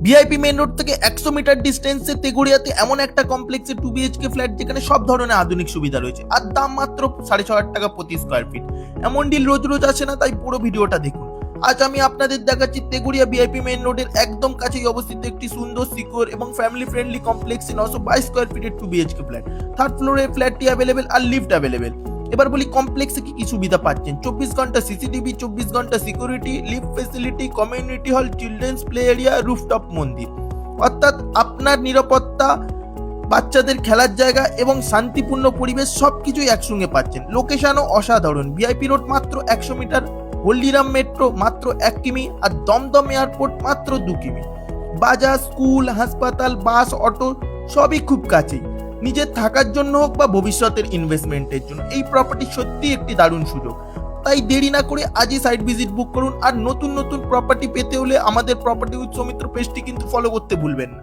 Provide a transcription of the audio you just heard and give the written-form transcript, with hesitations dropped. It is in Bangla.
ভিআইপি মেন রোড থেকে 100 মিটার ডিস্টেন্সে তেগুড়িয়াতে এমন একটা কমপ্লেক্সে 2 বিএইচকে ফ্ল্যাট যেখানে সব ধরনের আধুনিক সুবিধা রয়েছে আর দাম মাত্র 6,500 টাকা প্রতি স্কোয়ার ফিট। এমন ডিল রোজ রোজ আসে না, তাই পুরো ভিডিওটা দেখুন। আজ আমি আপনাদের দেখাচ্ছি তেগুড়িয়া ভিআইপি মেন রোডের একদম কাছেই অবস্থিত একটি সুন্দর, সিকিউর এবং ফ্যামিলি ফ্রেন্ডলি কমপ্লেক্সে 922 স্কোয়ার ফিটের 2 বিএইচকে ফ্ল্যাট। থার্ড ফ্লোরে ফ্ল্যাটটি অ্যাভেলেবেল আর লিফট অ্যাভেলেবেল। এবার বলি কমপ্লেক্সে কি কি সুবিধা পাচ্ছেন। 24 ঘন্টা সিসিটিভি, 24 ঘন্টা security, lift facility, community hall, children's play area, rooftop মন্দির। অর্থাৎ আপনার নিরাপত্তা, বাচ্চাদের খেলার জায়গা এবং শান্তিপূর্ণ পরিবেশ সবকিছুই একসঙ্গে পাচ্ছেন। লোকেশনও অসাধারণ। ভিআইপি রোড মাত্র 100 মিটার, হলদিরাম মেট্রো মাত্র 1 কিমি আর দমদম এয়ারপোর্ট মাত্র 2 কিমি। বাজার, স্কুল, হাসপাতাল, বাস, অটো সবই খুব কাছেই। নিজের থাকার জন্য হোক বা ভবিষ্যতের ইনভেস্টমেন্টের জন্য এই প্রপার্টি সত্যি একটি দারুণ সুযোগ। তাই দেরি না করে আজই সাইট ভিজিট বুক করুন। আর নতুন নতুন প্রপার্টি পেতে হলে আমাদের প্রপার্টি উইথ সৌমিত্র পেজটি কিন্তু ফলো করতে ভুলবেন না।